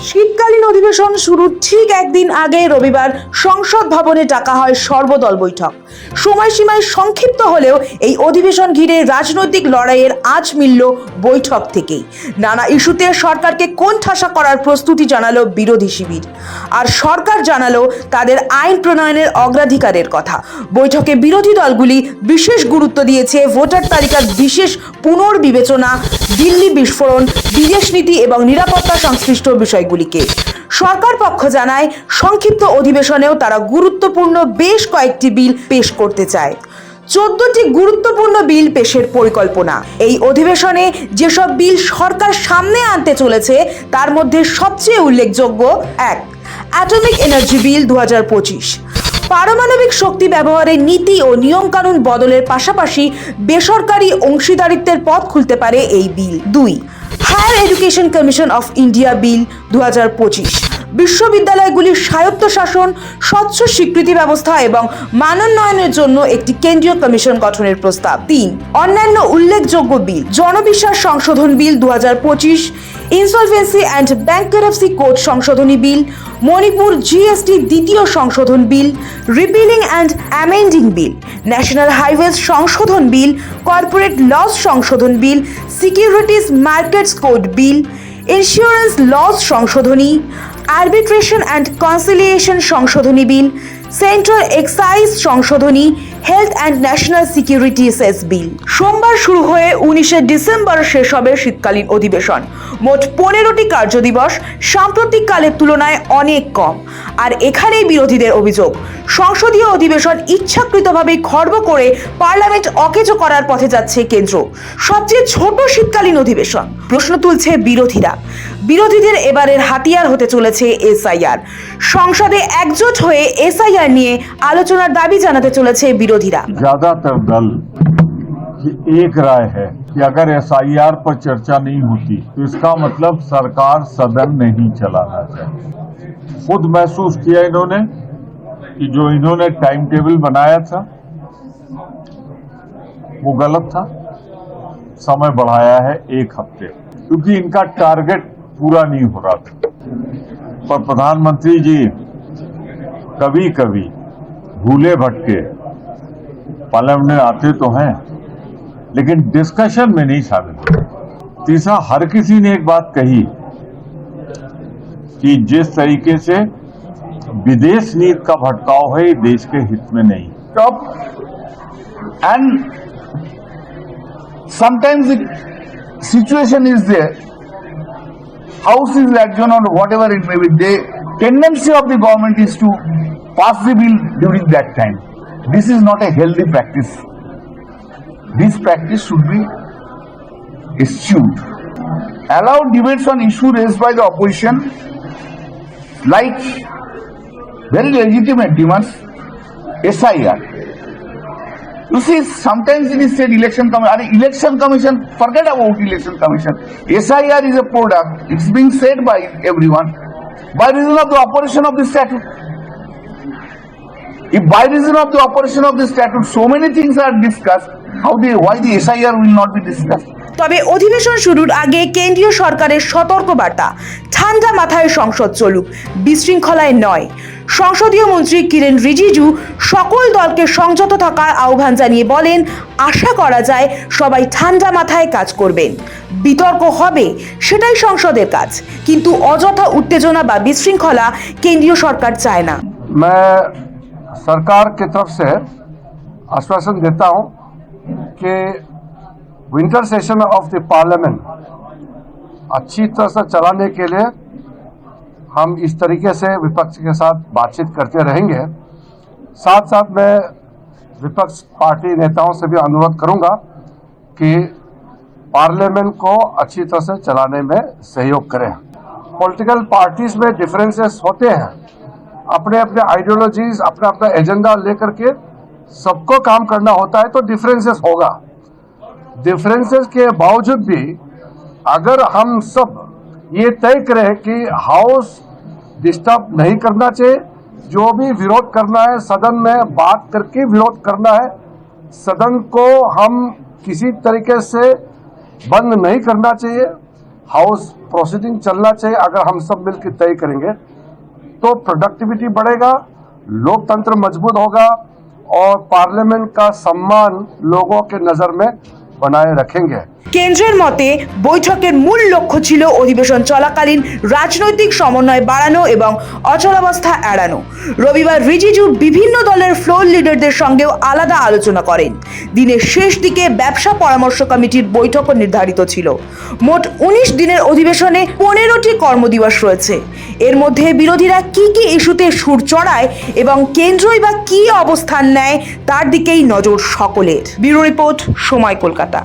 শীতকালীন অধিবেশন শুরুর ঠিক একদিন আগে রবিবার সংসদ ভবনে ডাকা হয় সর্বদল বৈঠক। সময়সীমায় সংক্ষিপ্ত হলেও এই অধিবেশন ঘিরে রাজনৈতিক লড়াইয়ের আঁচ মিলল বৈঠক থেকেই। নানা ইস্যুতে সরকারকে কোণঠাসা করার প্রস্তুতি জানালো বিরোধী শিবির, আর সরকার জানালো তাদের আইন প্রণয়নের অগ্রাধিকারের কথা। বৈঠকে বিরোধী দলগুলি বিশেষ গুরুত্ব দিয়েছে ভোটার তালিকার বিশেষ পুনর্বিবেচনা, দিল্লি বিস্ফোরণ, বিদেশ নীতি এবং নিরাপত্তা সংশ্লিষ্ট বিষয়গুলিকে। সরকার পক্ষ জানায় সংক্ষিপ্ত অধিবেশনেও তারা গুরুত্বপূর্ণ বেশ কয়েকটি বিল পেশ করতে চায়। 14টি গুরুত্বপূর্ণ বিল পেশের পরিকল্পনা। এই অধিবেশনে যেসব বিল সরকার সামনে আনতে চলেছে তার মধ্যে সবচেয়ে উল্লেখযোগ্য: 1. অ্যাটমিক এনার্জি বিল 2025। পারমাণবিক শক্তি ব্যবহারের নীতি ও নিয়মকানুন বদলের পাশাপাশি বেসরকারি অংশীদারিত্বের পথ খুলতে পারে এই বিল। 2. Higher education commission of India bill 2025। বিশ্ববিদ্যালয়গুলির স্বায়ত্তশাসন, স্বচ্ছ স্বীকৃতি ব্যবস্থা এবং মানোন্নয়নের জন্য একটি কেন্দ্রীয় কমিশন গঠনের প্রস্তাব। 3. অন্যান্য উল্লেখযোগ্য বিল: জনবিশ্বাস সংশোধন bill 2025, insolvency and bankruptcy code সংশোধনী বিল, মণিপুর জিএসটি দ্বিতীয় সংশোধন bill, repealing and amending bill, national highways সংশোধন বিল, কর্পোরেট লস সংশোধন bill, securities markets code bill, insurance laws সংশোধনী, আরবিট্রেশন অ্যান্ড কনসিলিয়েশন সংশোধনী বিল, সেন্ট্রাল এক্সাইজ সংশোধনী, health and national security cess bill. সোমবার শুরু হয়ে 19শে ডিসেম্বর শেষ হবে শীতকালীন অধিবেশন। মোট 15টি কার্যদিবস সাম্প্রতিক কালের তুলনায় অনেক কম। আর এখানেই বিরোধীদের অভিযোগ, সংসদীয় অধিবেশন ইচ্ছাকৃতভাবে খর্ব করে পার্লামেন্ট অকেজো করার পথে যাচ্ছে কেন্দ্র। সবচেয়ে ছোট শীতকালীন অধিবেশন, প্রশ্ন তুলছে বিরোধীরা। বিরোধীদের এবারের হাতিয়ার হতে চলেছে এসআইআর। সংসদে একজোট হয়ে এসআইআর নিয়ে আলোচনার দাবি জানাতে চলেছে বিরোধীরা। ज्यादातर दल की एक राय है कि अगर एसआईआर पर चर्चा नहीं होती तो इसका मतलब सरकार सदन नहीं चलाना चाहिए। खुद महसूस किया इन्होंने कि जो इन्होंने टाइम टेबल बनाया था वो गलत था। समय बढ़ाया है 1 हफ्ते, क्योंकि इनका टारगेट पूरा नहीं हो रहा था। पर प्रधानमंत्री जी कभी कभी भूले भटके पार्लियामेंट में आते तो हैं, लेकिन डिस्कशन में नहीं शामिल होते। तीसरा, हर किसी ने एक बात कही कि जिस तरीके से विदेश नीति का भटकाव है ये देश के हित में नहीं। And sometimes the situation is there, House is adjourned or whatever it may be, the tendency of the government is to pass the bill during that time. This is not a healthy practice. This practice should be eschewed. Allow debates on issues raised by the opposition, like very legitimate demands, SIR. You see, sometimes it is said election commission, forget about election commission. SIR is a product, it's being said by everyone, by reason of the operation of the statute. If by reason of the operation of the statute so many things are discussed, why the SIR will not be discussed? তবে অধিবেশন শুরুর আগে কেন্দ্রীয় সরকারের সতর্ক বার্তা, ঠান্ডা মাথায় সংসদ চলুক, বিশৃঙ্খলায় নয়। সংসদীয় মন্ত্রী কিরেন রিজিজু সকল দলকে সংযত থাকার আহ্বান জানিয়ে বলেন, আশা করা যায় সবাই ঠান্ডা মাথায় কাজ করবেন। বিতর্ক হবে, সেটাই সংসদের কাজ, কিন্তু অযথা উত্তেজনা বা বিশৃঙ্খলা কেন্দ্রীয় সরকার চায় না। मैं सरकार की तरफ से आश्वासन देता हूं कि winter session of the parliament अच्छी तरह से चलाने के लिए हम इस तरीके से विपक्ष के साथ बातचीत करते रहेंगे। साथ साथ मैं विपक्ष पार्टी नेताओं से भी अनुरोध करूंगा कि पार्लियामेंट को अच्छी तरह से चलाने में सहयोग करें। पॉलिटिकल पार्टीज में डिफरेंसेस होते हैं, अपने अपने आइडियोलॉजीज, अपना अपना एजेंडा लेकर के सबको काम करना होता है, तो डिफरेंसेस होगा। डिफरेंसेस के बावजूद भी अगर हम सब ये तय करें कि हाउस डिस्टर्ब नहीं करना चाहिए, जो भी विरोध करना है सदन में बात करके विरोध करना है, सदन को हम किसी तरीके से बंद नहीं करना चाहिए, हाउस प्रोसीडिंग चलना चाहिए। अगर हम सब मिलकर तय करेंगे तो प्रोडक्टिविटी बढ़ेगा, लोकतंत्र मजबूत होगा और पार्लियामेंट का सम्मान लोगों के नजर में बनाए रखेंगे। কেন্দ্রের মতে বৈঠকের মূল লক্ষ্য ছিল অধিবেশন চলাকালীন রাজনৈতিক সমন্বয় বাড়ানো এবং অচলাবস্থা এড়ানো। রবিবার রিজিজু বিভিন্ন দলের ফ্লোর লিডারদের সঙ্গেও আলাদা আলোচনা করেন। দিনের শেষ দিকে ব্যবসা পরামর্শ কমিটির বৈঠকও নির্ধারিত ছিল। মোট 19 দিনের অধিবেশনে 15টি কর্মদিবস রয়েছে। এর মধ্যে বিরোধীরা কি কি ইস্যুতে সুর চড়ায় এবং কেন্দ্রই বা কি অবস্থান নেয় তার দিকেই নজর সকলের। ব্যুরো রিপোর্ট, সময়, কলকাতা।